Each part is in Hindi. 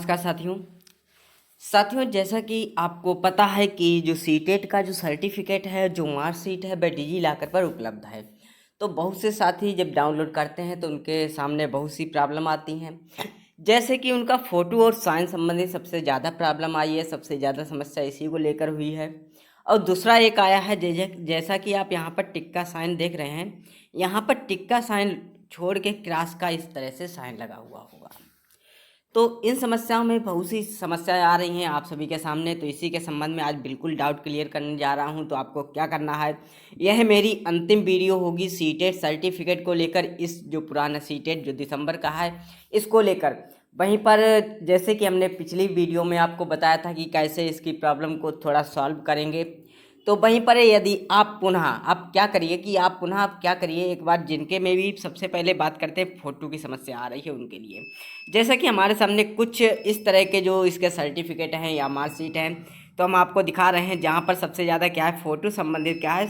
नमस्कार साथियों जैसा कि आपको पता है कि जो सीटेट का जो सर्टिफिकेट है, जो मार्कशीट है, वह डिजी लॉकर पर उपलब्ध है। तो बहुत से साथी जब डाउनलोड करते हैं तो उनके सामने बहुत सी प्रॉब्लम आती हैं, जैसे कि उनका फ़ोटो और साइन संबंधी सबसे ज़्यादा प्रॉब्लम आई है, सबसे ज़्यादा समस्या इसी को लेकर हुई है। और दूसरा एक आया है जैसा कि आप यहाँ पर टिक्का साइन देख रहे हैं, यहाँ पर टिक्का साइन छोड़ के क्रॉस का इस तरह से साइन लगा हुआ होगा। तो इन समस्याओं में बहुत सी समस्याएं आ रही हैं आप सभी के सामने, तो इसी के संबंध में आज बिल्कुल डाउट क्लियर करने जा रहा हूं। तो आपको क्या करना है, यह मेरी अंतिम वीडियो होगी सीटेट सर्टिफिकेट को लेकर। इस जो पुराना सीटेट जो दिसंबर का है इसको लेकर, वहीं पर जैसे कि हमने पिछली वीडियो में आपको बताया था कि कैसे इसकी प्रॉब्लम को थोड़ा सॉल्व करेंगे, तो वहीं पर यदि आप पुनः आप क्या करिए एक बार, जिनके में भी सबसे पहले बात करते हैं फ़ोटो की समस्या आ रही है उनके लिए। जैसा कि हमारे सामने कुछ इस तरह के जो इसके सर्टिफिकेट हैं या मार्कशीट हैं, तो हम आपको दिखा रहे हैं जहाँ पर सबसे ज़्यादा क्या है, फ़ोटो संबंधित क्या है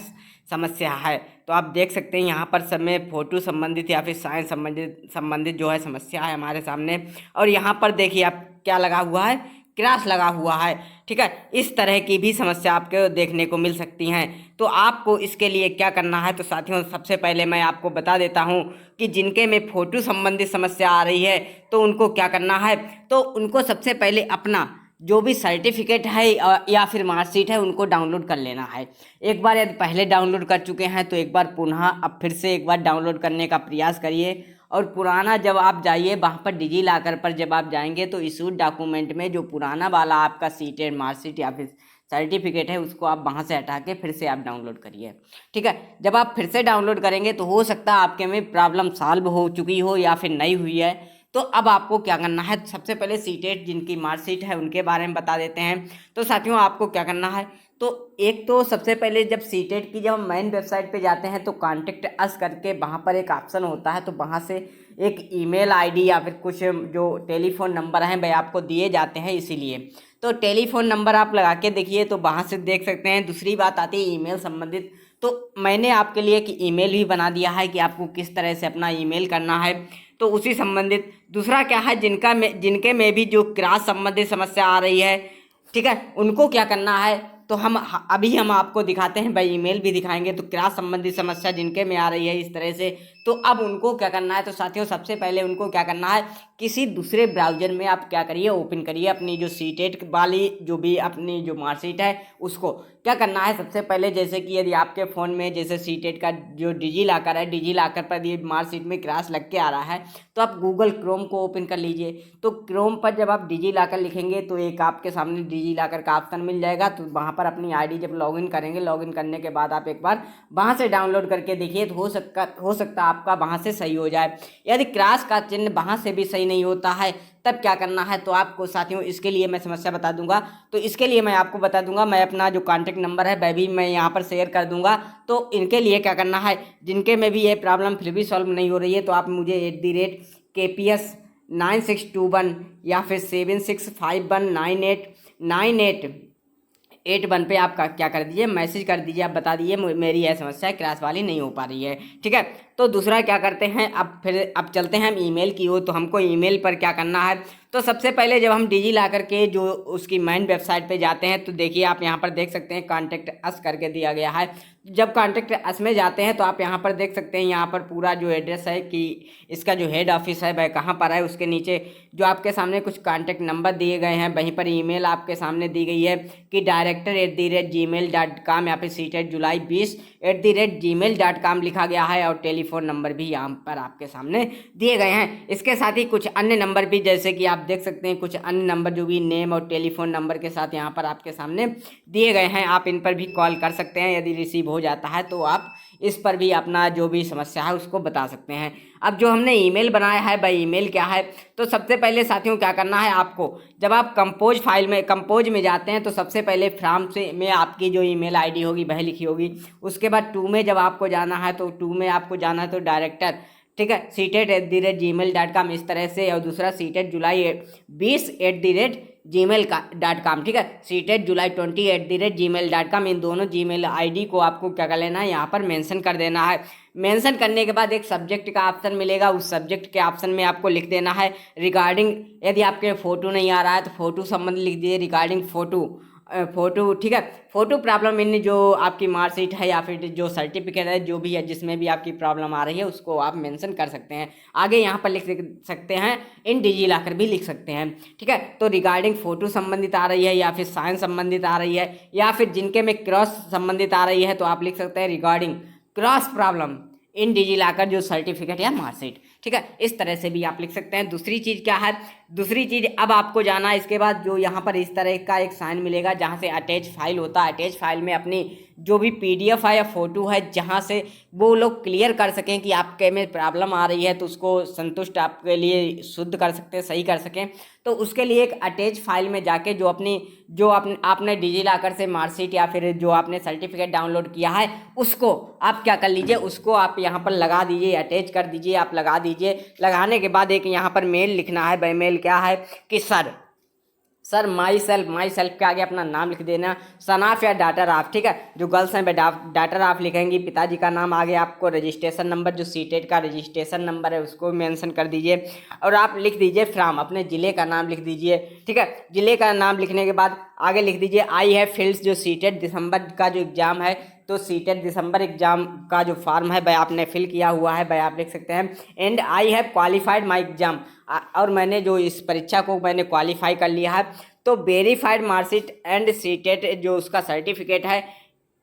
समस्या है। तो आप देख सकते हैं यहाँ पर सब में फ़ोटो संबंधित या फिर साइंस संबंधित जो है समस्या है हमारे सामने। और यहाँ पर देखिए आप क्या लगा हुआ है, क्रॉस लगा हुआ है। ठीक है, इस तरह की भी समस्या आपको देखने को मिल सकती हैं। तो आपको इसके लिए क्या करना है, तो साथियों सबसे पहले मैं आपको बता देता हूं कि जिनके में फ़ोटो संबंधित समस्या आ रही है तो उनको क्या करना है। तो उनको सबसे पहले अपना जो भी सर्टिफिकेट है या फिर मार्कशीट है उनको डाउनलोड कर लेना है। एक बार यदि पहले डाउनलोड कर चुके हैं तो एक बार पुनः अब फिर से एक बार डाउनलोड करने का प्रयास करिए। और पुराना जब आप जाइए वहाँ पर डिजी लॉकर पर जब आप जाएंगे तो इशूड डॉक्यूमेंट में जो पुराना वाला आपका सीटेड मार्कशीट या फिर सर्टिफिकेट है उसको आप वहाँ से हटा के फिर से आप डाउनलोड करिए। ठीक है, जब आप फिर से डाउनलोड करेंगे तो हो सकता है आपके में प्रॉब्लम सॉल्व हो चुकी हो या फिर नहीं हुई है। तो अब आपको क्या करना है, सबसे पहले सीटेट जिनकी मार्कशीट है उनके बारे में बता देते हैं। तो साथियों आपको क्या करना है, तो एक तो सबसे पहले जब सीटेट की जब हम मेन वेबसाइट पे जाते हैं तो कांटेक्ट अस करके वहाँ पर एक ऑप्शन होता है, तो वहाँ से एक ईमेल आईडी या फिर कुछ जो टेलीफोन नंबर हैं वह आपको दिए जाते हैं। इसीलिए तो टेलीफोन नंबर आप लगा के देखिए, तो वहाँ से देख सकते हैं। दूसरी बात आती है ईमेल संबंधित, तो मैंने आपके लिए एक ईमेल भी बना दिया है कि आपको किस तरह से अपना ईमेल करना है। तो उसी संबंधित दूसरा क्या है, जिनके में भी जो क्रॉस संबंधित समस्या आ रही है, ठीक है, उनको क्या करना है, तो अभी हम आपको दिखाते हैं, भाई ईमेल भी दिखाएंगे। तो क्रॉस संबंधित समस्या जिनके में आ रही है इस तरह से, तो अब उनको क्या करना है, तो साथियों सबसे पहले उनको क्या करना है, किसी दूसरे ब्राउज़र में आप क्या करिए, ओपन करिए अपनी जो सीटेट वाली जो भी अपनी जो मार्कशीट है उसको क्या करना है। सबसे पहले जैसे कि यदि आपके फ़ोन में जैसे सीटेट का जो डिजी लॉकर है, डिजी लॉकर पर ये मार्कशीट में क्रॉस लग के आ रहा है, तो आप गूगल क्रोम को ओपन कर लीजिए। तो क्रोम पर जब आप डिजी लॉकर लिखेंगे तो एक आपके सामने डिजी लॉकर का ऑप्शन मिल जाएगा। तो वहाँ पर अपनी आईडी जब लॉगिन करेंगे, लॉगिन करने के बाद आप एक बार वहाँ से डाउनलोड करके देखिए, तो हो सकता आपका वहाँ से सही हो जाए। यदि क्रॉस का चिन्ह वहाँ से भी सही नहीं होता है तब क्या करना है, तो आपको साथियों इसके लिए मैं समस्या बता दूंगा। तो इसके लिए मैं आपको बता दूंगा, मैं अपना जो कॉन्टैक्ट नंबर है वह भी मैं यहाँ पर शेयर कर दूंगा। तो इनके लिए क्या करना है, जिनके में भी ये प्रॉब्लम फिर भी सॉल्व नहीं हो रही है, तो आप मुझे @KPS9621 या फिर 7651989881 पे आप क्या कर दीजिए, मैसेज कर दीजिए, आप बता दीजिए मेरी यह समस्या क्रॉस वाली नहीं हो पा रही है। ठीक है, तो दूसरा क्या करते हैं, अब चलते हैं हम ईमेल की ओर। तो हमको ईमेल पर क्या करना है, तो सबसे पहले जब हम डिजी लॉकर के जो उसकी मेन वेबसाइट पे जाते हैं तो देखिए आप यहाँ पर देख सकते हैं कॉन्टैक्ट अस करके दिया गया है। जब कॉन्टैक्ट अस में जाते हैं तो आप यहाँ पर देख सकते हैं, यहाँ पर पूरा जो एड्रेस है कि इसका जो हेड ऑफिस है वह कहाँ पर है, उसके नीचे जो आपके सामने कुछ कॉन्टैक्ट नंबर दिए गए हैं, वहीं पर ईमेल आपके सामने दी गई है कि director@gmail.com या फिर सीटेट जुलाई 20 @gmail.com लिखा गया है। और टेलीफोन नंबर भी यहाँ पर आपके सामने दिए गए हैं। इसके साथ ही कुछ अन्य नंबर भी, जैसे कि आप देख सकते हैं कुछ अन्य नंबर जो भी नेम और टेलीफोन नंबर के साथ यहाँ पर आपके सामने दिए गए हैं। आप इन पर भी कॉल कर सकते हैं, यदि रिसीव हो जाता है तो आप इस पर भी अपना जो भी समस्या है उसको बता सकते हैं। अब जो हमने ईमेल बनाया है वह ईमेल क्या है, तो सबसे पहले साथियों क्या करना है आपको, जब आप कंपोज में जाते हैं तो सबसे पहले फ्रॉम से में आपकी जो ईमेल आईडी होगी वह लिखी होगी। उसके बाद टू में जब आपको जाना है तो टू में आपको जाना है तो डायरेक्टर, ठीक है, सीटेट @gmail.com इस तरह से, और दूसरा सीटेट जुलाई 20 gmail.com, ठीक है, ctetjuly20@gmail.com, इन दोनों जीमेल आईडी को आपको क्या कर लेना है, यहाँ पर मेंशन कर देना है। मेंशन करने के बाद एक सब्जेक्ट का ऑप्शन मिलेगा, उस सब्जेक्ट के ऑप्शन में आपको लिख देना है रिगार्डिंग, यदि आपके फ़ोटो नहीं आ रहा है तो फ़ोटो संबंध लिख दीजिए, रिगार्डिंग फ़ोटो, ठीक है, फ़ोटो प्रॉब्लम इन जो आपकी मार्कशीट है या फिर जो सर्टिफिकेट है, जो भी है जिसमें भी आपकी प्रॉब्लम आ रही है उसको आप मेंशन कर सकते हैं। आगे यहाँ पर लिख सकते हैं, इन डिजी लॉकर भी लिख सकते हैं, ठीक है। तो रिगार्डिंग फ़ोटो संबंधित आ रही है या फिर साइन संबंधित आ रही है या फिर जिनके में क्रॉस संबंधित आ रही है तो आप लिख सकते हैं regarding cross problem in DigiLocker जो सर्टिफिकेट या मार्कशीट, ठीक है, इस तरह से भी आप लिख सकते हैं। दूसरी चीज़ क्या है, दूसरी चीज़ अब आपको जाना है, इसके बाद जो यहाँ पर इस तरह का एक साइन मिलेगा जहाँ से अटैच फाइल होता है, अटैच फाइल में अपनी जो भी पीडीएफ है या फ़ोटो है जहाँ से वो लोग क्लियर कर सकें कि आपके में प्रॉब्लम आ रही है तो उसको संतुष्ट आपके लिए शुद्ध कर सकते हैं, सही कर सकें। तो उसके लिए एक अटैच फाइल में जाके जो आपने डिजी लॉकर से मार्कशीट या फिर जो आपने सर्टिफिकेट डाउनलोड किया है उसको आप क्या कर लीजिए, उसको आप यहाँ पर लगा दीजिए, अटैच कर दीजिए, आप लगा दीजिए। लगाने के बाद एक यहाँ पर मेल लिखना है, मेल क्या है कि सर माई सेल्फ के आगे अपना नाम लिख देना, सनाफ या डाटर ऑफ, ठीक है, जो गर्ल्स हैं डाटर ऑफ लिखेंगी, पिताजी का नाम, आगे आपको रजिस्ट्रेशन नंबर जो सीटेट का रजिस्ट्रेशन नंबर है उसको मेंशन कर दीजिए और आप लिख दीजिए फ्रॉम, अपने ज़िले का नाम लिख दीजिए, ठीक है। ज़िले का नाम लिखने के बाद आगे लिख दीजिए आई हैव फिल्ड जो सीटेट दिसंबर का जो एग्ज़ाम है, तो सीटेट दिसंबर एग्जाम का जो फॉर्म है वह आपने फिल किया हुआ है, वह आप लिख सकते हैं। And I have qualified my exam, और मैंने जो इस परीक्षा को मैंने क्वालिफाई कर लिया है। तो वेरीफाइड मार्कशीट एंड सीटेट जो उसका सर्टिफिकेट है,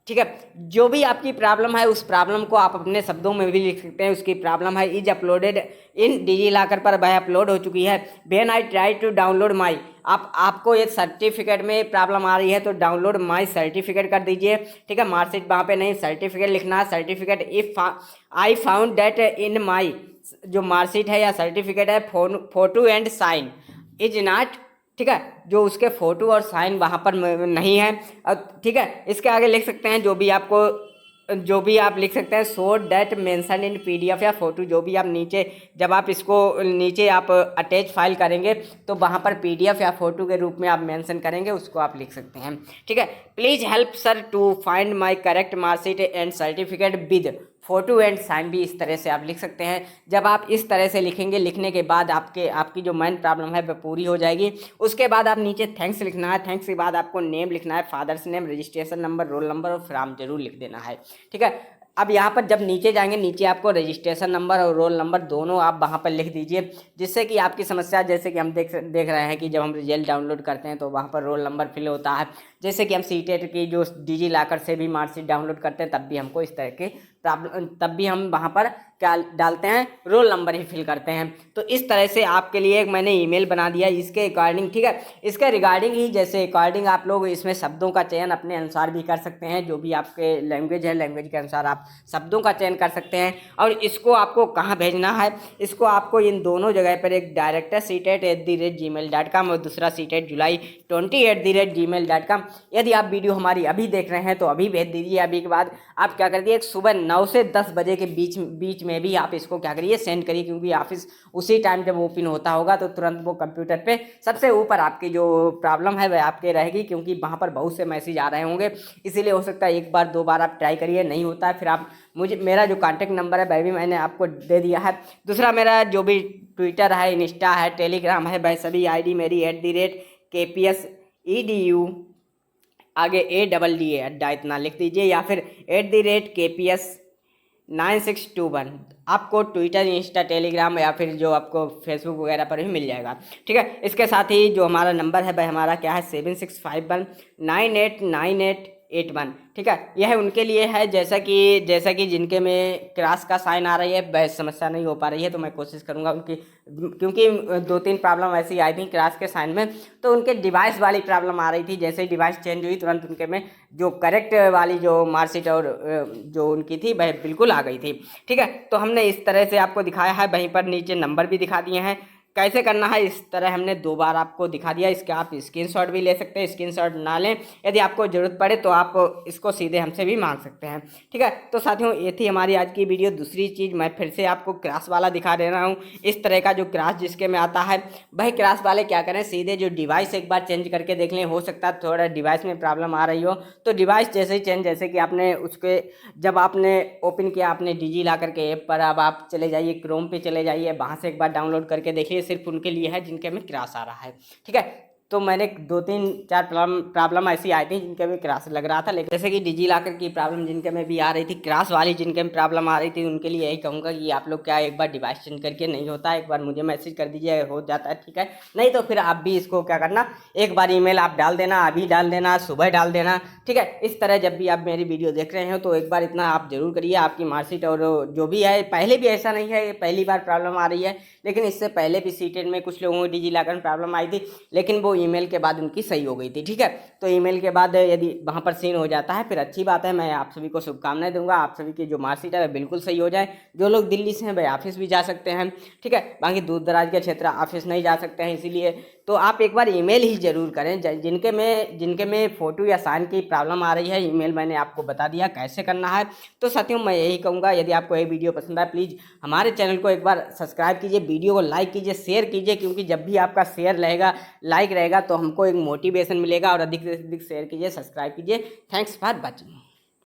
ठीक है, जो भी आपकी प्रॉब्लम है उस प्रॉब्लम को आप अपने शब्दों में भी लिख सकते हैं। उसकी प्रॉब्लम है is uploaded in DigiLocker पर, वह अपलोड हो चुकी है। When I try to download my, आपको एक सर्टिफिकेट में प्रॉब्लम आ रही है तो डाउनलोड माई सर्टिफिकेट कर दीजिए, ठीक है। मार्कशीट वहाँ पे नहीं, सर्टिफिकेट लिखना है। Certificate if I found that in my जो मार्कशीट है या सर्टिफिकेट है photo and sign is not, ठीक है, जो उसके फ़ोटो और साइन वहाँ पर नहीं है, ठीक है। इसके आगे लिख सकते हैं जो भी आप लिख सकते हैं so that mention in PDF या फ़ोटो, जो भी आप नीचे जब आप इसको नीचे आप अटैच फाइल करेंगे तो वहाँ पर पीडीएफ या फ़ोटो के रूप में आप मेंशन करेंगे, उसको आप लिख सकते हैं, ठीक है। Please help sir to find my correct marksheet and certificate with photo and sign, भी इस तरह से आप लिख सकते हैं। जब आप इस तरह से लिखेंगे, लिखने के बाद आपकी जो मेन प्रॉब्लम है वह पूरी हो जाएगी। उसके बाद आप नीचे थैंक्स लिखना है, थैंक्स के बाद आपको नेम लिखना है, father's name, registration number, roll number और फ्रॉम जरूर लिख देना है, ठीक है। अब यहाँ पर जब नीचे जाएंगे, नीचे आपको रजिस्ट्रेशन नंबर और रोल नंबर दोनों आप वहाँ पर लिख दीजिए, जिससे कि आपकी समस्या, जैसे कि हम देख रहे हैं कि जब हम रिजल्ट डाउनलोड करते हैं तो वहाँ पर रोल नंबर फिल होता है, जैसे कि हम सीटेट की जो डिजी लॉकर से भी मार्कशीट डाउनलोड करते हैं तब भी हमको इस तरह के प्रॉब्लम, तब भी हम वहाँ पर क्या डालते हैं, रोल नंबर ही फिल करते हैं। तो इस तरह से आपके लिए एक मैंने ईमेल बना दिया इसके अकॉर्डिंग, ठीक है। इसके रिगार्डिंग ही जैसे अकॉर्डिंग आप लोग इसमें शब्दों का चयन अपने अनुसार भी कर सकते हैं, जो भी आपके लैंग्वेज है, लैंग्वेज के अनुसार आप शब्दों का चयन कर सकते हैं। और इसको आपको कहाँ भेजना है, इसको आपको इन दोनों जगह पर, एक डायरेक्टर CTET@gmail.com और दूसरा CTET2020@gmail.com। यदि आप वीडियो हमारी अभी देख रहे हैं तो अभी भेज दीजिए। अभी के बाद आप क्या कर दिए, सुबह 9 से 10 बजे के बीच में भी आप इसको क्या करिए, सेंड करिए, क्योंकि ऑफिस उसी टाइम जब ओपन होता होगा तो तुरंत वो कंप्यूटर पे सबसे ऊपर आपकी जो प्रॉब्लम है वह आपके रहेगी, क्योंकि वहाँ पर बहुत से मैसेज आ रहे होंगे। इसीलिए हो सकता है एक बार दो बार आप ट्राई करिए, नहीं होता है फिर आप मेरा जो कॉन्टैक्ट नंबर है वह भी मैंने आपको दे दिया है। दूसरा मेरा जो भी ट्विटर है, इंस्टा है, टेलीग्राम है, वह सभी ID मेरी @KPS EDU आगे ADDA अड्डा इतना लिख दीजिए, या फिर @KPS9621 आपको ट्विटर, इंस्टा, टेलीग्राम या फिर जो आपको फेसबुक वगैरह पर भी मिल जाएगा, ठीक है। इसके साथ ही जो हमारा नंबर है वह हमारा क्या है 7651989881, ठीक है। यह उनके लिए है जैसा कि जिनके में क्रॉस का साइन आ रही है वह समस्या नहीं हो पा रही है, तो मैं कोशिश करूंगा उनकी, क्योंकि 2-3 प्रॉब्लम ऐसी आई थी क्रॉस के साइन में, तो उनके डिवाइस वाली प्रॉब्लम आ रही थी। जैसे ही डिवाइस चेंज हुई तुरंत उनके में जो करेक्ट वाली जो मार्कशीट और जो उनकी थी वह बिल्कुल आ गई थी, ठीक है। तो हमने इस तरह से आपको दिखाया है, वहीं पर नीचे नंबर भी दिखा दिए हैं, कैसे करना है इस तरह हमने 2 बार आपको दिखा दिया। इसके आप स्क्रीनशॉट भी ले सकते हैं, स्क्रीनशॉट ना लें यदि आपको ज़रूरत पड़े तो आप इसको सीधे हमसे भी मांग सकते हैं। ठीक है, तो साथियों ये थी हमारी आज की वीडियो। दूसरी चीज़ मैं फिर से आपको क्रॉस वाला दिखा दे रहा हूँ। इस तरह का जो क्रॉस जिसके में आता है, भाई क्रॉस वाले क्या करें, सीधे जो डिवाइस एक बार चेंज करके देख लें। हो सकता है थोड़ा डिवाइस में प्रॉब्लम आ रही हो, तो डिवाइस जैसे ही चेंज, जैसे कि आपने उसके जब आपने ओपन किया आपने डिजी लॉकर के ऐप पर, अब आप चले जाइए क्रोम पे चले जाइए, वहाँ से एक बार डाउनलोड करके देखिए। सिर्फ उनके लिए है जिनके में क्रॉस आ रहा है। ठीक है, तो मैंने 2-3-4 प्रॉब्लम ऐसी आई थी जिनके में क्रॉस लग रहा था, लेकिन जैसे कि डिजी लॉकर की प्रॉब्लम जिनके में भी आ रही थी, क्रॉस वाली जिनके में प्रॉब्लम आ रही थी, उनके लिए यही कहूँगा कि आप लोग क्या एक बार डिवाइस चेंज करके, नहीं होता एक बार मुझे मैसेज कर दीजिए, हो जाता है। ठीक है, नहीं तो फिर आप भी इसको क्या करना, एक बार ईमेल आप डाल देना, अभी डाल देना, सुबह डाल देना। ठीक है, इस तरह जब भी आप मेरी वीडियो देख रहे हो तो एक बार इतना आप जरूर करिए। आपकी मार्कशीट और जो भी है, पहले भी ऐसा नहीं है पहली बार प्रॉब्लम आ रही है, लेकिन इससे पहले भी सीटेट में कुछ लोगों को डिजी लॉकर में प्रॉब्लम आई थी, लेकिन वो ईमेल के बाद उनकी सही हो गई थी। ठीक है, तो ईमेल के बाद यदि वहाँ पर सीन हो जाता है फिर अच्छी बात है। मैं आप सभी को शुभकामनाएं दूंगा, आप सभी की जो मार्कशीट है वह बिल्कुल सही हो जाए। जो लोग दिल्ली से हैं वह ऑफिस भी जा सकते हैं। ठीक है, बाकी दूर दराज के क्षेत्र ऑफिस नहीं जा सकते हैं, इसीलिए तो आप एक बार ईमेल ही जरूर करें। जिनके में फ़ोटो या साइन की प्रॉब्लम आ रही है, ईमेल मैंने आपको बता दिया कैसे करना है। तो साथियों मैं यही कहूँगा, यदि आपको ये वीडियो पसंद आए प्लीज़ हमारे चैनल को एक बार सब्सक्राइब कीजिए, वीडियो को लाइक कीजिए, शेयर कीजिए, क्योंकि जब भी आपका शेयर रहेगा, लाइक रहेगा तो हमको एक मोटिवेशन मिलेगा। और अधिक से अधिक शेयर कीजिए, सब्सक्राइब कीजिए। Thanks for watching.